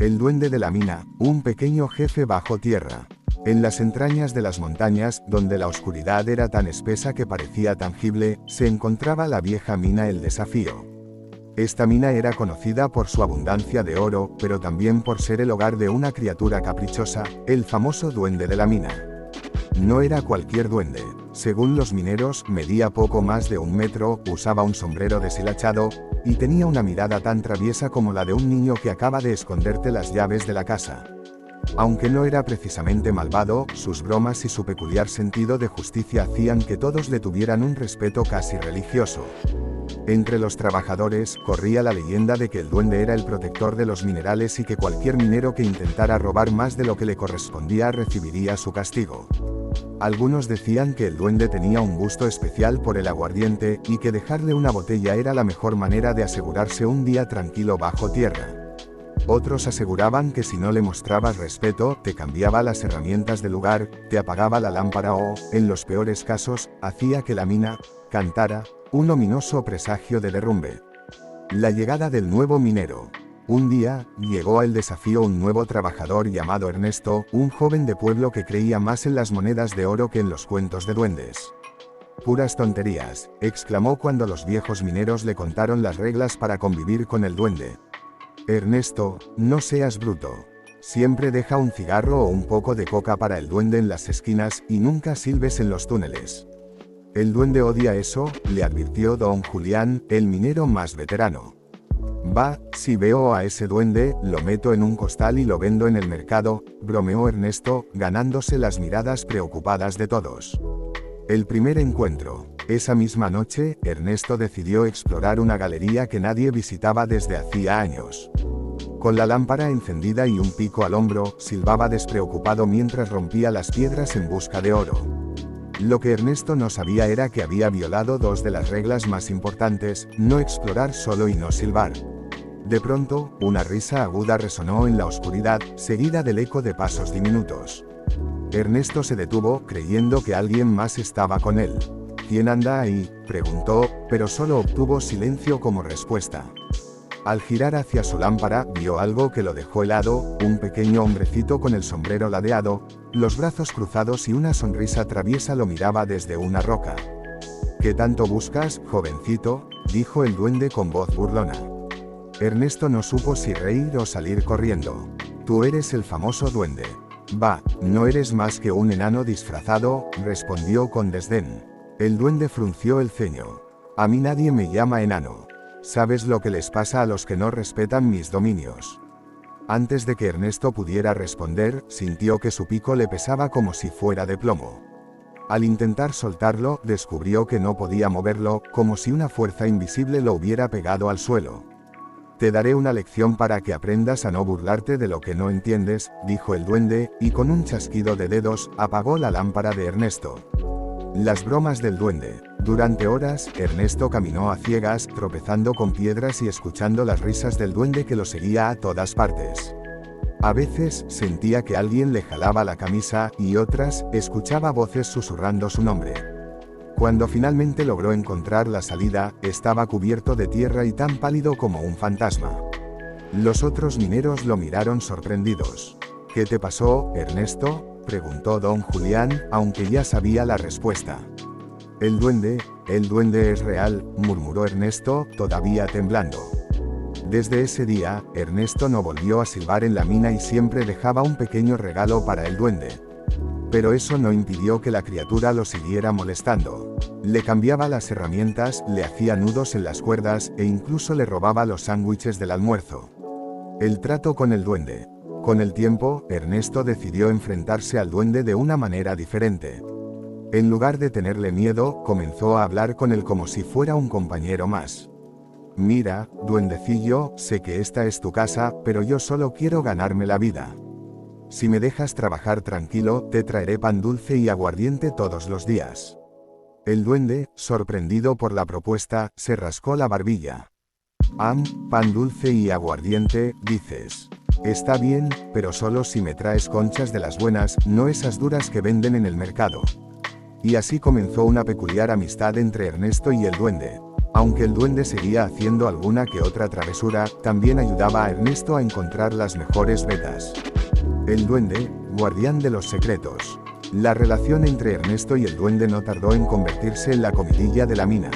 El duende de la mina, un pequeño jefe bajo tierra. En las entrañas de las montañas, donde la oscuridad era tan espesa que parecía tangible, se encontraba la vieja mina El Desafío. Esta mina era conocida por su abundancia de oro, pero también por ser el hogar de una criatura caprichosa, el famoso duende de la mina. No era cualquier duende. Según los mineros, medía poco más de 1 metro, usaba un sombrero deshilachado, y tenía una mirada tan traviesa como la de un niño que acaba de esconderte las llaves de la casa. Aunque no era precisamente malvado, sus bromas y su peculiar sentido de justicia hacían que todos le tuvieran un respeto casi religioso. Entre los trabajadores, corría la leyenda de que el duende era el protector de los minerales y que cualquier minero que intentara robar más de lo que le correspondía recibiría su castigo. Algunos decían que el duende tenía un gusto especial por el aguardiente, y que dejarle una botella era la mejor manera de asegurarse un día tranquilo bajo tierra. Otros aseguraban que si no le mostrabas respeto, te cambiaba las herramientas del lugar, te apagaba la lámpara o, en los peores casos, hacía que la mina cantara, un ominoso presagio de derrumbe. La llegada del nuevo minero. Un día, llegó al desafío un nuevo trabajador llamado Ernesto, un joven de pueblo que creía más en las monedas de oro que en los cuentos de duendes. «Puras tonterías», exclamó cuando los viejos mineros le contaron las reglas para convivir con el duende. «Ernesto, no seas bruto. Siempre deja un cigarro o un poco de coca para el duende en las esquinas, y nunca silbes en los túneles». «El duende odia eso», le advirtió don Julián, el minero más veterano. «Va, si veo a ese duende, lo meto en un costal y lo vendo en el mercado», bromeó Ernesto, ganándose las miradas preocupadas de todos. El primer encuentro. Esa misma noche, Ernesto decidió explorar una galería que nadie visitaba desde hacía años. Con la lámpara encendida y un pico al hombro, silbaba despreocupado mientras rompía las piedras en busca de oro. Lo que Ernesto no sabía era que había violado 2 de las reglas más importantes: no explorar solo y no silbar. De pronto, una risa aguda resonó en la oscuridad, seguida del eco de pasos diminutos. Ernesto se detuvo, creyendo que alguien más estaba con él. «¿Quién anda ahí?», preguntó, pero solo obtuvo silencio como respuesta. Al girar hacia su lámpara, vio algo que lo dejó helado: un pequeño hombrecito con el sombrero ladeado, los brazos cruzados y una sonrisa traviesa lo miraba desde una roca. «¿Qué tanto buscas, jovencito?», dijo el duende con voz burlona. Ernesto no supo si reír o salir corriendo. «Tú eres el famoso duende». «Va, no eres más que un enano disfrazado», respondió con desdén. El duende frunció el ceño. «A mí nadie me llama enano. ¿Sabes lo que les pasa a los que no respetan mis dominios?». Antes de que Ernesto pudiera responder, sintió que su pico le pesaba como si fuera de plomo. Al intentar soltarlo, descubrió que no podía moverlo, como si una fuerza invisible lo hubiera pegado al suelo. «Te daré una lección para que aprendas a no burlarte de lo que no entiendes», dijo el duende, y con un chasquido de dedos, apagó la lámpara de Ernesto. Las bromas del duende. Durante horas, Ernesto caminó a ciegas, tropezando con piedras y escuchando las risas del duende que lo seguía a todas partes. A veces, sentía que alguien le jalaba la camisa, y otras, escuchaba voces susurrando su nombre. Cuando finalmente logró encontrar la salida, estaba cubierto de tierra y tan pálido como un fantasma. Los otros mineros lo miraron sorprendidos. «¿Qué te pasó, Ernesto?», preguntó don Julián, aunque ya sabía la respuesta. El duende es real», murmuró Ernesto, todavía temblando. Desde ese día, Ernesto no volvió a silbar en la mina y siempre dejaba un pequeño regalo para el duende. Pero eso no impidió que la criatura lo siguiera molestando. Le cambiaba las herramientas, le hacía nudos en las cuerdas, e incluso le robaba los sándwiches del almuerzo. El trato con el duende. Con el tiempo, Ernesto decidió enfrentarse al duende de una manera diferente. En lugar de tenerle miedo, comenzó a hablar con él como si fuera un compañero más. «Mira, duendecillo, sé que esta es tu casa, pero yo solo quiero ganarme la vida. Si me dejas trabajar tranquilo, te traeré pan dulce y aguardiente todos los días». El duende, sorprendido por la propuesta, se rascó la barbilla. «Pan dulce y aguardiente, dices. Está bien, pero solo si me traes conchas de las buenas, no esas duras que venden en el mercado». Y así comenzó una peculiar amistad entre Ernesto y el duende. Aunque el duende seguía haciendo alguna que otra travesura, también ayudaba a Ernesto a encontrar las mejores vetas. El duende, guardián de los secretos. La relación entre Ernesto y el duende no tardó en convertirse en la comidilla de la mina.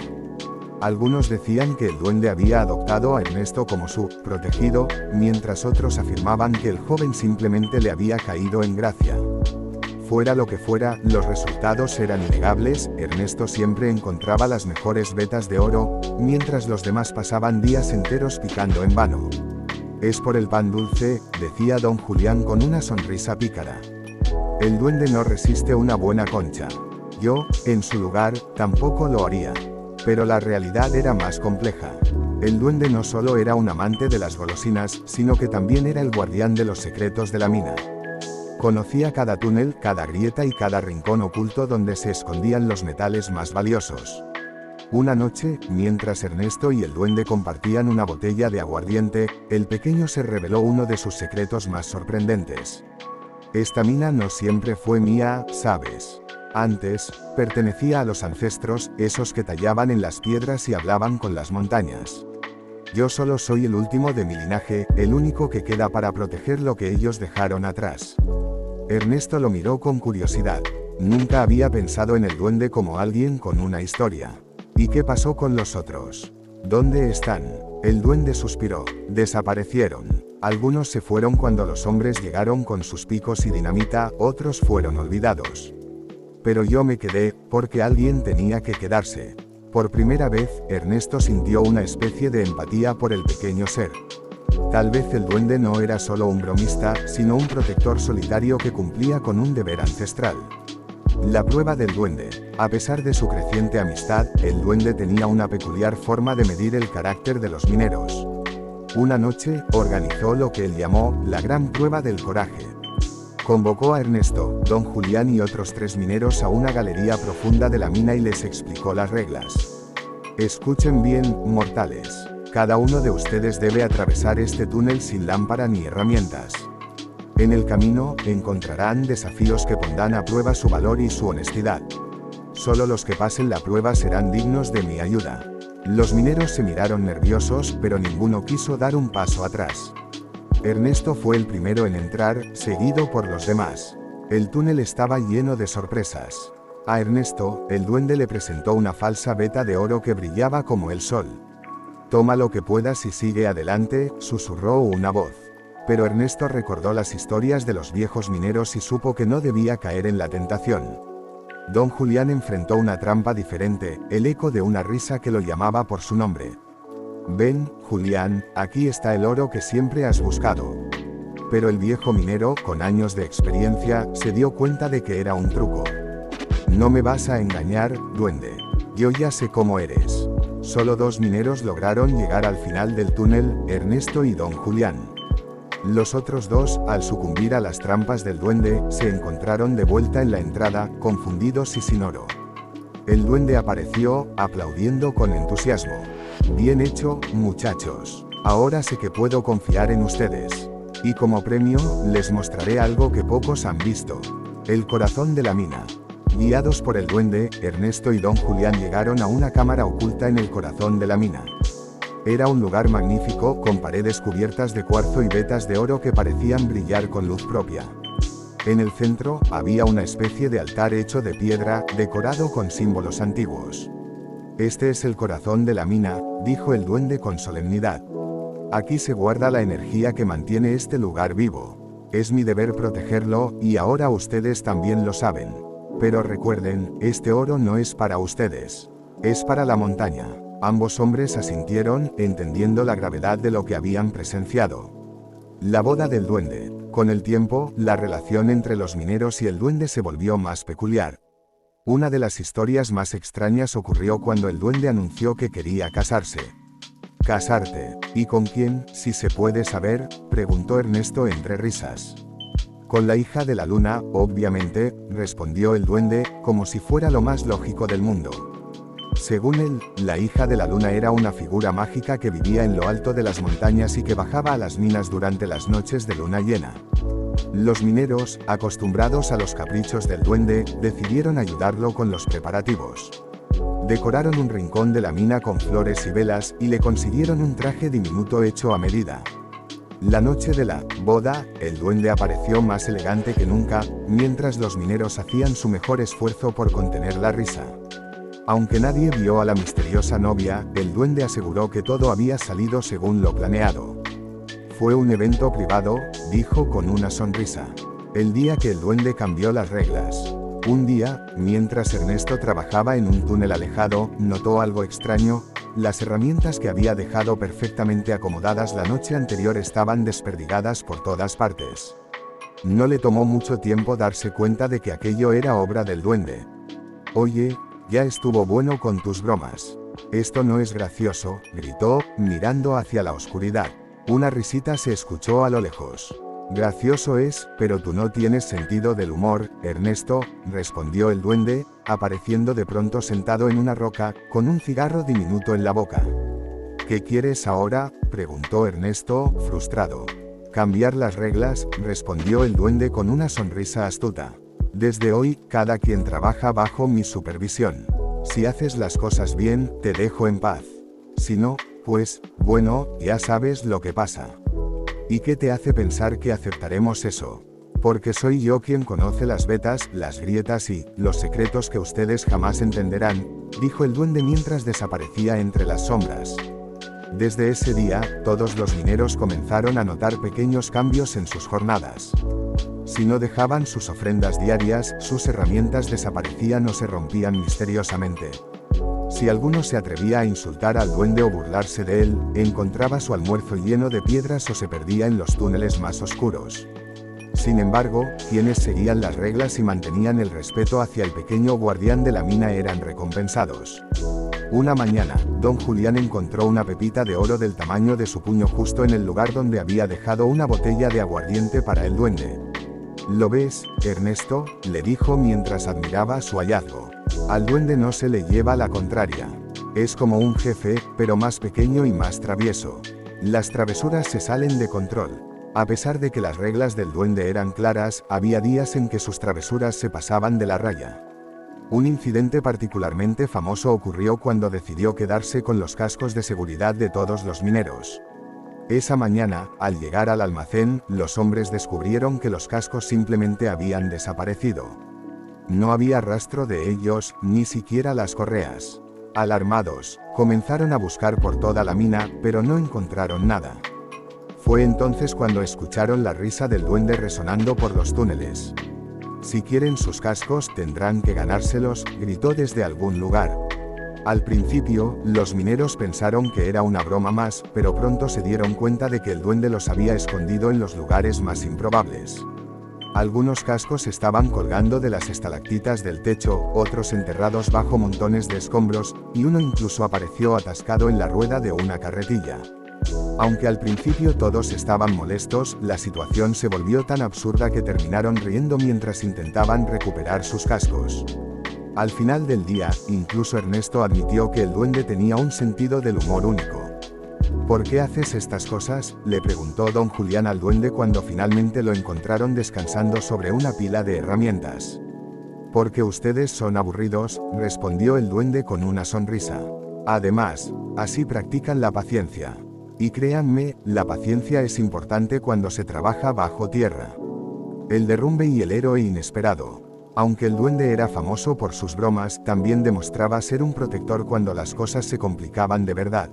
Algunos decían que el duende había adoptado a Ernesto como su protegido, mientras otros afirmaban que el joven simplemente le había caído en gracia. Fuera lo que fuera, los resultados eran innegables. Ernesto siempre encontraba las mejores vetas de oro, mientras los demás pasaban días enteros picando en vano. Es por el pan dulce, decía don Julián con una sonrisa pícara. El duende no resiste una buena concha. Yo, en su lugar, tampoco lo haría. Pero la realidad era más compleja. El duende no solo era un amante de las golosinas, sino que también era el guardián de los secretos de la mina. Conocía cada túnel, cada grieta y cada rincón oculto donde se escondían los metales más valiosos. Una noche, mientras Ernesto y el duende compartían una botella de aguardiente, el pequeño se reveló uno de sus secretos más sorprendentes. Esta mina no siempre fue mía, ¿sabes? Antes, pertenecía a los ancestros, esos que tallaban en las piedras y hablaban con las montañas. Yo solo soy el último de mi linaje, el único que queda para proteger lo que ellos dejaron atrás. Ernesto lo miró con curiosidad. Nunca había pensado en el duende como alguien con una historia. ¿Y qué pasó con los otros? ¿Dónde están? El duende suspiró. Desaparecieron. Algunos se fueron cuando los hombres llegaron con sus picos y dinamita, otros fueron olvidados. Pero yo me quedé, porque alguien tenía que quedarse. Por primera vez, Ernesto sintió una especie de empatía por el pequeño ser. Tal vez el duende no era solo un bromista, sino un protector solitario que cumplía con un deber ancestral. La prueba del duende. A pesar de su creciente amistad, el duende tenía una peculiar forma de medir el carácter de los mineros. Una noche, organizó lo que él llamó la gran prueba del coraje. Convocó a Ernesto, don Julián y otros 3 mineros a una galería profunda de la mina y les explicó las reglas. Escuchen bien, mortales. Cada uno de ustedes debe atravesar este túnel sin lámpara ni herramientas. En el camino, encontrarán desafíos que pondrán a prueba su valor y su honestidad. Solo los que pasen la prueba serán dignos de mi ayuda. Los mineros se miraron nerviosos, pero ninguno quiso dar un paso atrás. Ernesto fue el primero en entrar, seguido por los demás. El túnel estaba lleno de sorpresas. A Ernesto, el duende le presentó una falsa veta de oro que brillaba como el sol. Toma lo que puedas y sigue adelante, susurró una voz. Pero Ernesto recordó las historias de los viejos mineros y supo que no debía caer en la tentación. Don Julián enfrentó una trampa diferente, el eco de una risa que lo llamaba por su nombre. Ven, Julián, aquí está el oro que siempre has buscado. Pero el viejo minero, con años de experiencia, se dio cuenta de que era un truco. No me vas a engañar, duende. Yo ya sé cómo eres. Solo 2 mineros lograron llegar al final del túnel, Ernesto y don Julián. Los otros 2, al sucumbir a las trampas del duende, se encontraron de vuelta en la entrada, confundidos y sin oro. El duende apareció, aplaudiendo con entusiasmo. Bien hecho, muchachos. Ahora sé que puedo confiar en ustedes. Y como premio, les mostraré algo que pocos han visto. El corazón de la mina. Guiados por el duende, Ernesto y don Julián llegaron a una cámara oculta en el corazón de la mina. Era un lugar magnífico, con paredes cubiertas de cuarzo y vetas de oro que parecían brillar con luz propia. En el centro, había una especie de altar hecho de piedra, decorado con símbolos antiguos. Este es el corazón de la mina, dijo el duende con solemnidad. Aquí se guarda la energía que mantiene este lugar vivo. Es mi deber protegerlo, y ahora ustedes también lo saben. Pero recuerden, este oro no es para ustedes. Es para la montaña. Ambos hombres asintieron, entendiendo la gravedad de lo que habían presenciado. La boda del duende. Con el tiempo, la relación entre los mineros y el duende se volvió más peculiar. Una de las historias más extrañas ocurrió cuando el duende anunció que quería casarse. ¿Casarte? ¿Y con quién, si se puede saber?, preguntó Ernesto entre risas. Con la hija de la luna, obviamente, respondió el duende, como si fuera lo más lógico del mundo. Según él, la hija de la luna era una figura mágica que vivía en lo alto de las montañas y que bajaba a las minas durante las noches de luna llena. Los mineros, acostumbrados a los caprichos del duende, decidieron ayudarlo con los preparativos. Decoraron un rincón de la mina con flores y velas y le consiguieron un traje diminuto hecho a medida. La noche de la boda, el duende apareció más elegante que nunca, mientras los mineros hacían su mejor esfuerzo por contener la risa. Aunque nadie vio a la misteriosa novia, el duende aseguró que todo había salido según lo planeado. Fue un evento privado, dijo con una sonrisa. El día que el duende cambió las reglas. Un día, mientras Ernesto trabajaba en un túnel alejado, notó algo extraño. Las herramientas que había dejado perfectamente acomodadas la noche anterior estaban desperdigadas por todas partes. No le tomó mucho tiempo darse cuenta de que aquello era obra del duende. «Oye, ya estuvo bueno con tus bromas. Esto no es gracioso», gritó, mirando hacia la oscuridad. Una risita se escuchó a lo lejos. «Gracioso es, pero tú no tienes sentido del humor, Ernesto», respondió el duende, apareciendo de pronto sentado en una roca, con un cigarro diminuto en la boca. «¿Qué quieres ahora?», preguntó Ernesto, frustrado. «Cambiar las reglas», respondió el duende con una sonrisa astuta. «Desde hoy, cada quien trabaja bajo mi supervisión. Si haces las cosas bien, te dejo en paz. Si no, pues, bueno, ya sabes lo que pasa». «¿Y qué te hace pensar que aceptaremos eso? Porque soy yo quien conoce las vetas, las grietas y los secretos que ustedes jamás entenderán», dijo el duende mientras desaparecía entre las sombras. Desde ese día, todos los mineros comenzaron a notar pequeños cambios en sus jornadas. Si no dejaban sus ofrendas diarias, sus herramientas desaparecían o se rompían misteriosamente. Si alguno se atrevía a insultar al duende o burlarse de él, encontraba su almuerzo lleno de piedras o se perdía en los túneles más oscuros. Sin embargo, quienes seguían las reglas y mantenían el respeto hacia el pequeño guardián de la mina eran recompensados. Una mañana, don Julián encontró una pepita de oro del tamaño de su puño justo en el lugar donde había dejado una botella de aguardiente para el duende. «¿Lo ves, Ernesto?», le dijo mientras admiraba su hallazgo. «Al duende no se le lleva la contraria. Es como un jefe, pero más pequeño y más travieso. Las travesuras se salen de control». A pesar de que las reglas del duende eran claras, había días en que sus travesuras se pasaban de la raya. Un incidente particularmente famoso ocurrió cuando decidió quedarse con los cascos de seguridad de todos los mineros. Esa mañana, al llegar al almacén, los hombres descubrieron que los cascos simplemente habían desaparecido. No había rastro de ellos, ni siquiera las correas. Alarmados, comenzaron a buscar por toda la mina, pero no encontraron nada. Fue entonces cuando escucharon la risa del duende resonando por los túneles. «Siquieren sus cascos, tendrán que ganárselos», gritó desde algún lugar. Al principio, los mineros pensaron que era una broma más, pero pronto se dieron cuenta de que el duende los había escondido en los lugares más improbables. Algunos cascos estaban colgando de las estalactitas del techo, otros enterrados bajo montones de escombros, y uno incluso apareció atascado en la rueda de una carretilla. Aunque al principio todos estaban molestos, la situación se volvió tan absurda que terminaron riendo mientras intentaban recuperar sus cascos. Al final del día, incluso Ernesto admitió que el duende tenía un sentido del humor único. «¿Por qué haces estas cosas?», le preguntó don Julián al duende cuando finalmente lo encontraron descansando sobre una pila de herramientas. «Porque ustedes son aburridos», respondió el duende con una sonrisa. «Además, así practican la paciencia. Y créanme, la paciencia es importante cuando se trabaja bajo tierra». El derrumbe y el héroe inesperado. Aunque el duende era famoso por sus bromas, también demostraba ser un protector cuando las cosas se complicaban de verdad.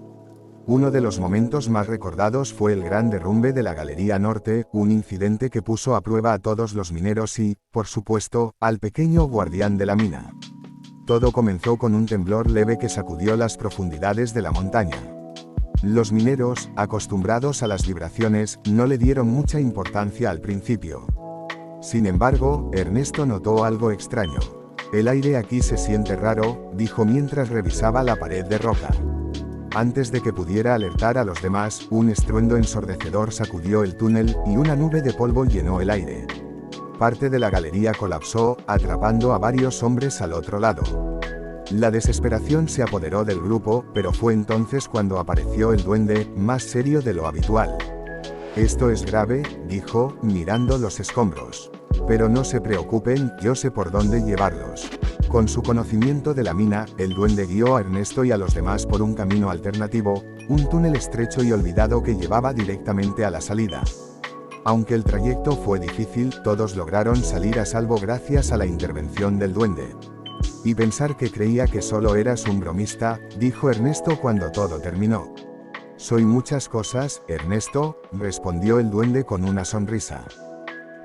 Uno de los momentos más recordados fue el gran derrumbe de la Galería Norte, un incidente que puso a prueba a todos los mineros y, por supuesto, al pequeño guardián de la mina. Todo comenzó con un temblor leve que sacudió las profundidades de la montaña. Los mineros, acostumbrados a las vibraciones, no le dieron mucha importancia al principio. Sin embargo, Ernesto notó algo extraño. «El aire aquí se siente raro», dijo mientras revisaba la pared de roca. Antes de que pudiera alertar a los demás, un estruendo ensordecedor sacudió el túnel, y una nube de polvo llenó el aire. Parte de la galería colapsó, atrapando a varios hombres al otro lado. La desesperación se apoderó del grupo, pero fue entonces cuando apareció el duende, más serio de lo habitual. «Esto es grave», dijo, mirando los escombros. «Pero no se preocupen, yo sé por dónde llevarlos. Con su conocimiento de la mina, el duende guió a Ernesto y a los demás por un camino alternativo, un túnel estrecho y olvidado que llevaba directamente a la salida. Aunque el trayecto fue difícil, todos lograron salir a salvo gracias a la intervención del duende. Y pensar que creía que solo eras un bromista, dijo Ernesto cuando todo terminó. Soy muchas cosas, Ernesto, respondió el duende con una sonrisa.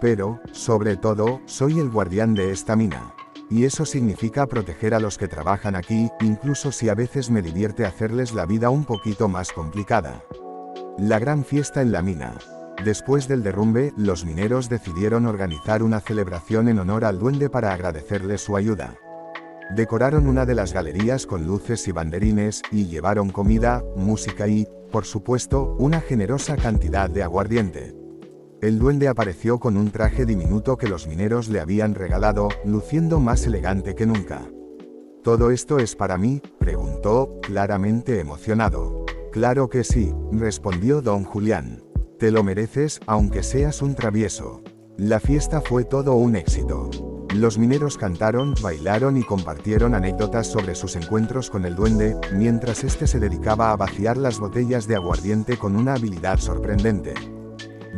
Pero, sobre todo, soy el guardián de esta mina. Y eso significa proteger a los que trabajan aquí, incluso si a veces me divierte hacerles la vida un poquito más complicada. La gran fiesta en la mina. Después del derrumbe, los mineros decidieron organizar una celebración en honor al duende para agradecerle su ayuda. Decoraron una de las galerías con luces y banderines, y llevaron comida, música y, por supuesto, una generosa cantidad de aguardiente. El duende apareció con un traje diminuto que los mineros le habían regalado, luciendo más elegante que nunca. ¿Todo esto es para mí?, preguntó, claramente emocionado. Claro que sí, respondió don Julián. Te lo mereces, aunque seas un travieso. La fiesta fue todo un éxito. Los mineros cantaron, bailaron y compartieron anécdotas sobre sus encuentros con el duende, mientras este se dedicaba a vaciar las botellas de aguardiente con una habilidad sorprendente.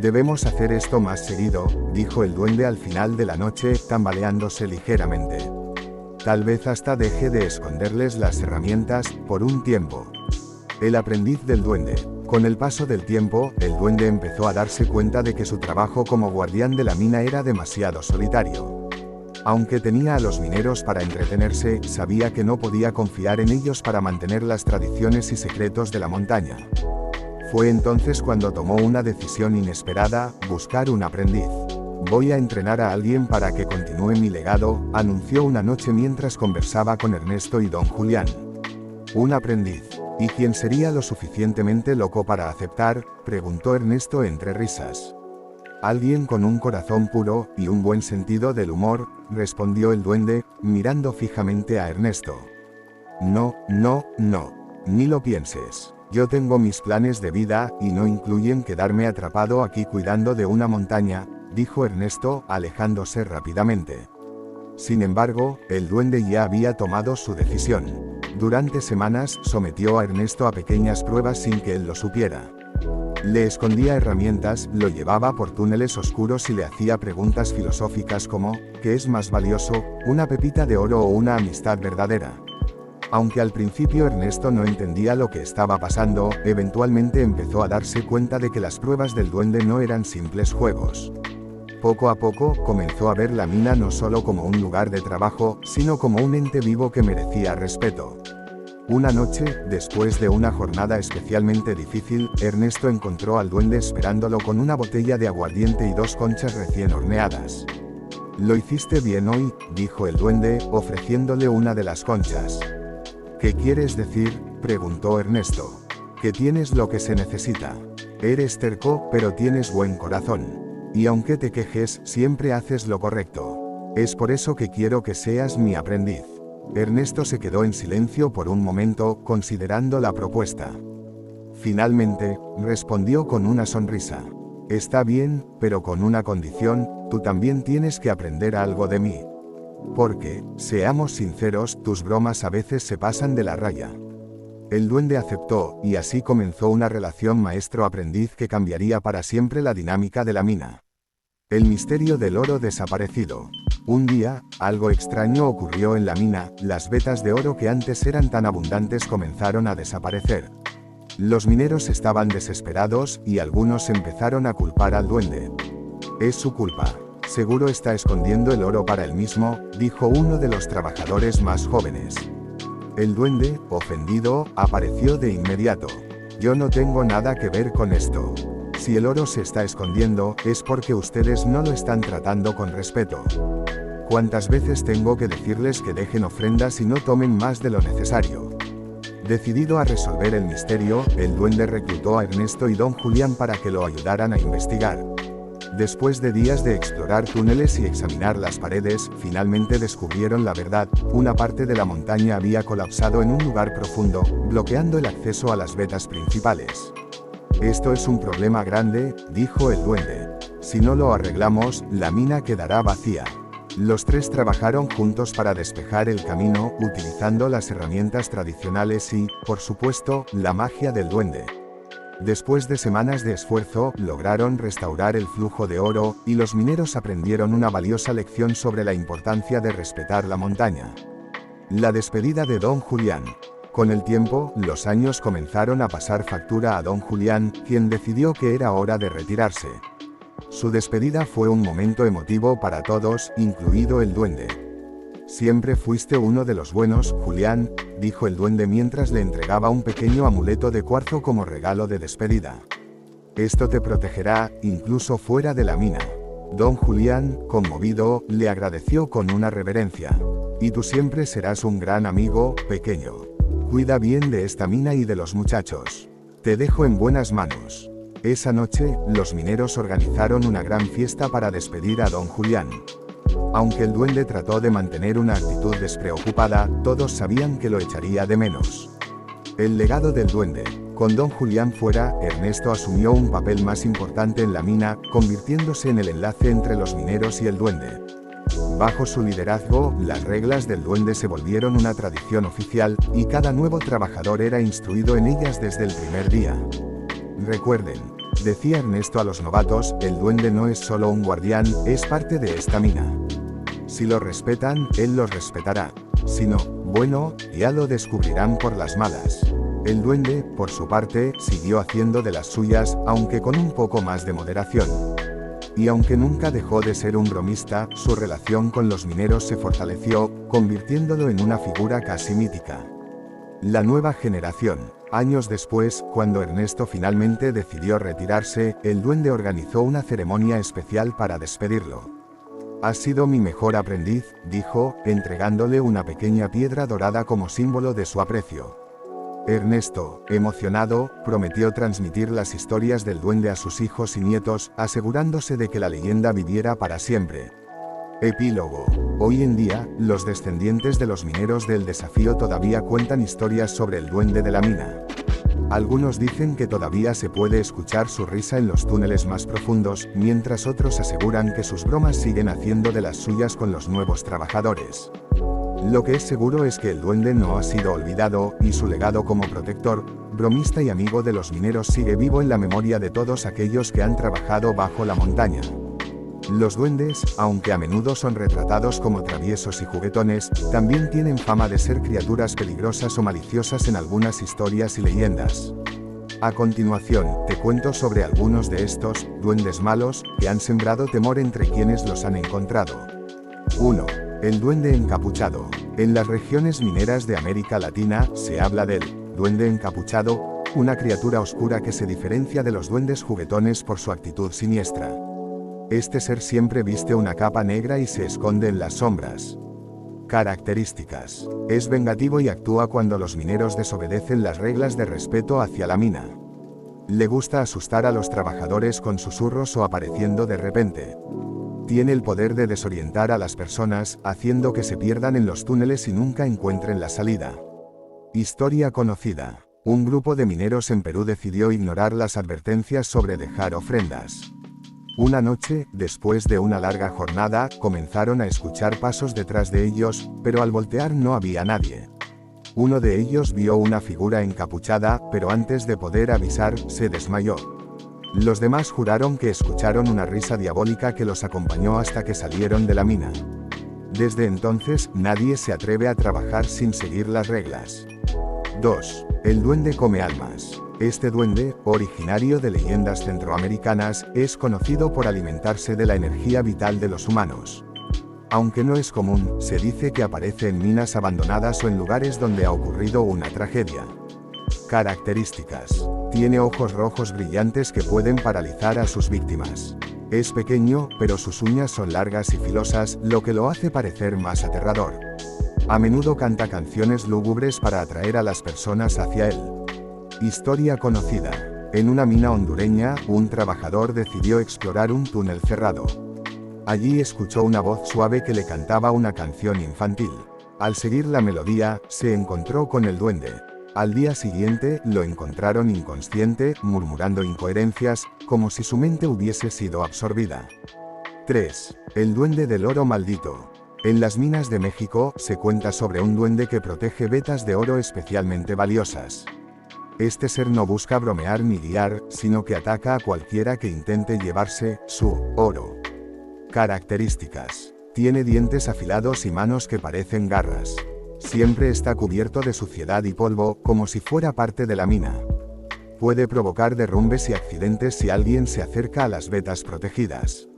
Debemos hacer esto más seguido, dijo el duende al final de la noche, tambaleándose ligeramente. Tal vez hasta deje de esconderles las herramientas, por un tiempo. El aprendiz del duende. Con el paso del tiempo, el duende empezó a darse cuenta de que su trabajo como guardián de la mina era demasiado solitario. Aunque tenía a los mineros para entretenerse, sabía que no podía confiar en ellos para mantener las tradiciones y secretos de la montaña. Fue entonces cuando tomó una decisión inesperada: buscar un aprendiz. Voy a entrenar a alguien para que continúe mi legado, anunció una noche mientras conversaba con Ernesto y don Julián. Un aprendiz. ¿Y quién sería lo suficientemente loco para aceptar?, preguntó Ernesto entre risas. Alguien con un corazón puro y un buen sentido del humor, respondió el duende, mirando fijamente a Ernesto. No, ni lo pienses. Yo tengo mis planes de vida, y no incluyen quedarme atrapado aquí cuidando de una montaña, dijo Ernesto, alejándose rápidamente. Sin embargo, el duende ya había tomado su decisión. Durante semanas, sometió a Ernesto a pequeñas pruebas sin que él lo supiera. Le escondía herramientas, lo llevaba por túneles oscuros y le hacía preguntas filosóficas como: ¿qué es más valioso, una pepita de oro o una amistad verdadera? Aunque al principio Ernesto no entendía lo que estaba pasando, eventualmente empezó a darse cuenta de que las pruebas del duende no eran simples juegos. Poco a poco, comenzó a ver la mina no solo como un lugar de trabajo, sino como un ente vivo que merecía respeto. Una noche, después de una jornada especialmente difícil, Ernesto encontró al duende esperándolo con una botella de aguardiente y 2 conchas recién horneadas. «Lo hiciste bien hoy», dijo el duende, ofreciéndole una de las conchas. «¿Qué quieres decir?», preguntó Ernesto. «Que tienes lo que se necesita. Eres terco, pero tienes buen corazón. Y aunque te quejes, siempre haces lo correcto. Es por eso que quiero que seas mi aprendiz». Ernesto se quedó en silencio por un momento, considerando la propuesta. Finalmente, respondió con una sonrisa. «Está bien, pero con una condición: tú también tienes que aprender algo de mí. Porque, seamos sinceros, tus bromas a veces se pasan de la raya». El duende aceptó, y así comenzó una relación maestro-aprendiz que cambiaría para siempre la dinámica de la mina. El misterio del oro desaparecido. Un día, algo extraño ocurrió en la mina: las vetas de oro que antes eran tan abundantes comenzaron a desaparecer. Los mineros estaban desesperados, y algunos empezaron a culpar al duende. «Es su culpa. Seguro está escondiendo el oro para él mismo», dijo uno de los trabajadores más jóvenes. El duende, ofendido, apareció de inmediato. «Yo no tengo nada que ver con esto. Si el oro se está escondiendo, es porque ustedes no lo están tratando con respeto. ¿Cuántas veces tengo que decirles que dejen ofrendas y no tomen más de lo necesario?». Decidido a resolver el misterio, el duende reclutó a Ernesto y don Julián para que lo ayudaran a investigar. Después de días de explorar túneles y examinar las paredes, finalmente descubrieron la verdad: una parte de la montaña había colapsado en un lugar profundo, bloqueando el acceso a las vetas principales. «Esto es un problema grande», dijo el duende. «Si no lo arreglamos, la mina quedará vacía. Los tres trabajaron juntos para despejar el camino, utilizando las herramientas tradicionales y, por supuesto, la magia del duende. Después de semanas de esfuerzo, lograron restaurar el flujo de oro, y los mineros aprendieron una valiosa lección sobre la importancia de respetar la montaña. La despedida de Don Julián. Con el tiempo, los años comenzaron a pasar factura a Don Julián, quien decidió que era hora de retirarse. Su despedida fue un momento emotivo para todos, incluido el duende. «Siempre fuiste uno de los buenos, Julián», dijo el duende mientras le entregaba un pequeño amuleto de cuarzo como regalo de despedida. «Esto te protegerá, incluso fuera de la mina». Don Julián, conmovido, le agradeció con una reverencia. «Y tú siempre serás un gran amigo, pequeño. Cuida bien de esta mina y de los muchachos. Te dejo en buenas manos». Esa noche, los mineros organizaron una gran fiesta para despedir a Don Julián. Aunque el duende trató de mantener una actitud despreocupada, todos sabían que lo echaría de menos. El legado del duende. Con Don Julián fuera, Ernesto asumió un papel más importante en la mina, convirtiéndose en el enlace entre los mineros y el duende. Bajo su liderazgo, las reglas del duende se volvieron una tradición oficial, y cada nuevo trabajador era instruido en ellas desde el primer día. «Recuerden», decía Ernesto a los novatos, «el duende no es solo un guardián, es parte de esta mina. Si lo respetan, él los respetará. Si no, bueno, ya lo descubrirán por las malas». El duende, por su parte, siguió haciendo de las suyas, aunque con un poco más de moderación. Y aunque nunca dejó de ser un bromista, su relación con los mineros se fortaleció, convirtiéndolo en una figura casi mítica. La nueva generación. Años después, cuando Ernesto finalmente decidió retirarse, el duende organizó una ceremonia especial para despedirlo. «Has sido mi mejor aprendiz», dijo, entregándole una pequeña piedra dorada como símbolo de su aprecio. Ernesto, emocionado, prometió transmitir las historias del duende a sus hijos y nietos, asegurándose de que la leyenda viviera para siempre. Epílogo. Hoy en día, los descendientes de los mineros del desafío todavía cuentan historias sobre el duende de la mina. Algunos dicen que todavía se puede escuchar su risa en los túneles más profundos, mientras otros aseguran que sus bromas siguen haciendo de las suyas con los nuevos trabajadores. Lo que es seguro es que el duende no ha sido olvidado, y su legado como protector, bromista y amigo de los mineros sigue vivo en la memoria de todos aquellos que han trabajado bajo la montaña. Los duendes, aunque a menudo son retratados como traviesos y juguetones, también tienen fama de ser criaturas peligrosas o maliciosas en algunas historias y leyendas. A continuación, te cuento sobre algunos de estos duendes malos que han sembrado temor entre quienes los han encontrado. 1. El duende encapuchado. En las regiones mineras de América Latina, se habla del duende encapuchado, una criatura oscura que se diferencia de los duendes juguetones por su actitud siniestra. Este ser siempre viste una capa negra y se esconde en las sombras. Características. Es vengativo y actúa cuando los mineros desobedecen las reglas de respeto hacia la mina. Le gusta asustar a los trabajadores con susurros o apareciendo de repente. Tiene el poder de desorientar a las personas, haciendo que se pierdan en los túneles y nunca encuentren la salida. Historia conocida. Un grupo de mineros en Perú decidió ignorar las advertencias sobre dejar ofrendas. Una noche, después de una larga jornada, comenzaron a escuchar pasos detrás de ellos, pero al voltear no había nadie. Uno de ellos vio una figura encapuchada, pero antes de poder avisar, se desmayó. Los demás juraron que escucharon una risa diabólica que los acompañó hasta que salieron de la mina. Desde entonces, nadie se atreve a trabajar sin seguir las reglas. 2. El duende come almas. Este duende, originario de leyendas centroamericanas, es conocido por alimentarse de la energía vital de los humanos. Aunque no es común, se dice que aparece en minas abandonadas o en lugares donde ha ocurrido una tragedia. Características. Tiene ojos rojos brillantes que pueden paralizar a sus víctimas. Es pequeño, pero sus uñas son largas y filosas, lo que lo hace parecer más aterrador. A menudo canta canciones lúgubres para atraer a las personas hacia él. Historia conocida. En una mina hondureña, un trabajador decidió explorar un túnel cerrado. Allí escuchó una voz suave que le cantaba una canción infantil. Al seguir la melodía, se encontró con el duende. Al día siguiente, lo encontraron inconsciente, murmurando incoherencias, como si su mente hubiese sido absorbida. 3. El duende del oro maldito. En las minas de México se cuenta sobre un duende que protege vetas de oro especialmente valiosas. Este ser no busca bromear ni liar, sino que ataca a cualquiera que intente llevarse su oro. Características. Tiene dientes afilados y manos que parecen garras. Siempre está cubierto de suciedad y polvo, como si fuera parte de la mina. Puede provocar derrumbes y accidentes si alguien se acerca a las vetas protegidas.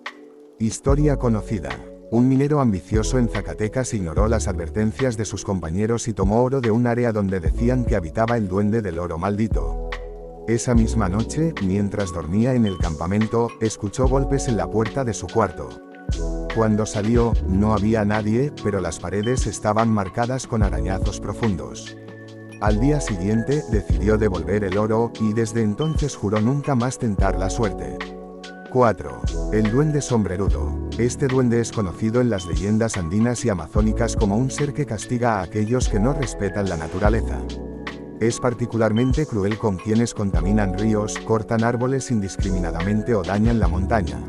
Historia conocida. Un minero ambicioso en Zacatecas ignoró las advertencias de sus compañeros y tomó oro de un área donde decían que habitaba el duende del oro maldito. Esa misma noche, mientras dormía en el campamento, escuchó golpes en la puerta de su cuarto. Cuando salió, no había nadie, pero las paredes estaban marcadas con arañazos profundos. Al día siguiente, decidió devolver el oro, y desde entonces juró nunca más tentar la suerte. 4. El duende sombrerudo. Este duende es conocido en las leyendas andinas y amazónicas como un ser que castiga a aquellos que no respetan la naturaleza. Es particularmente cruel con quienes contaminan ríos, cortan árboles indiscriminadamente o dañan la montaña.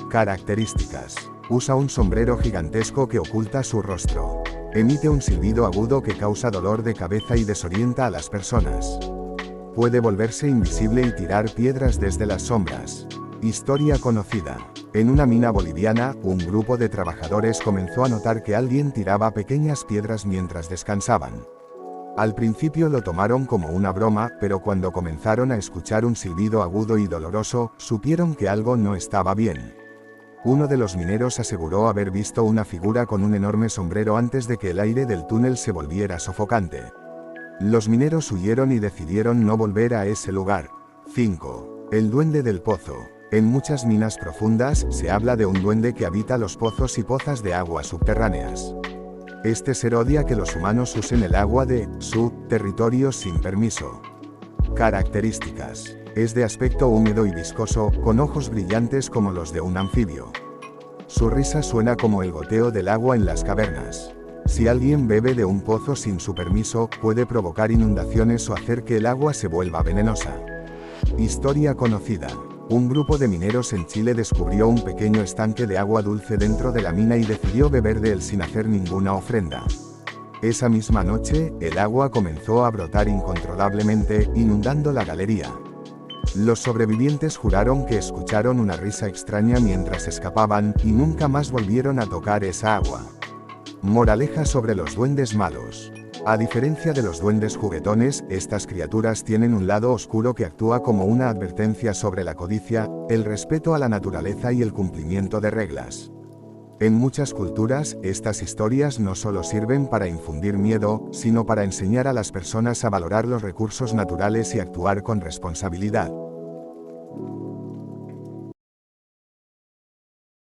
Características. Usa un sombrero gigantesco que oculta su rostro. Emite un silbido agudo que causa dolor de cabeza y desorienta a las personas. Puede volverse invisible y tirar piedras desde las sombras. Historia conocida. En una mina boliviana, un grupo de trabajadores comenzó a notar que alguien tiraba pequeñas piedras mientras descansaban. Al principio lo tomaron como una broma, pero cuando comenzaron a escuchar un silbido agudo y doloroso, supieron que algo no estaba bien. Uno de los mineros aseguró haber visto una figura con un enorme sombrero antes de que el aire del túnel se volviera sofocante. Los mineros huyeron y decidieron no volver a ese lugar. 5. El duende del pozo. En muchas minas profundas, se habla de un duende que habita los pozos y pozas de agua subterráneas. Este ser odia que los humanos usen el agua de su territorio sin permiso. Características. Es de aspecto húmedo y viscoso, con ojos brillantes como los de un anfibio. Su risa suena como el goteo del agua en las cavernas. Si alguien bebe de un pozo sin su permiso, puede provocar inundaciones o hacer que el agua se vuelva venenosa. Historia conocida. Un grupo de mineros en Chile descubrió un pequeño estanque de agua dulce dentro de la mina y decidió beber de él sin hacer ninguna ofrenda. Esa misma noche, el agua comenzó a brotar incontrolablemente, inundando la galería. Los sobrevivientes juraron que escucharon una risa extraña mientras escapaban, y nunca más volvieron a tocar esa agua. Moraleja sobre los duendes malos. A diferencia de los duendes juguetones, estas criaturas tienen un lado oscuro que actúa como una advertencia sobre la codicia, el respeto a la naturaleza y el cumplimiento de reglas. En muchas culturas, estas historias no solo sirven para infundir miedo, sino para enseñar a las personas a valorar los recursos naturales y actuar con responsabilidad.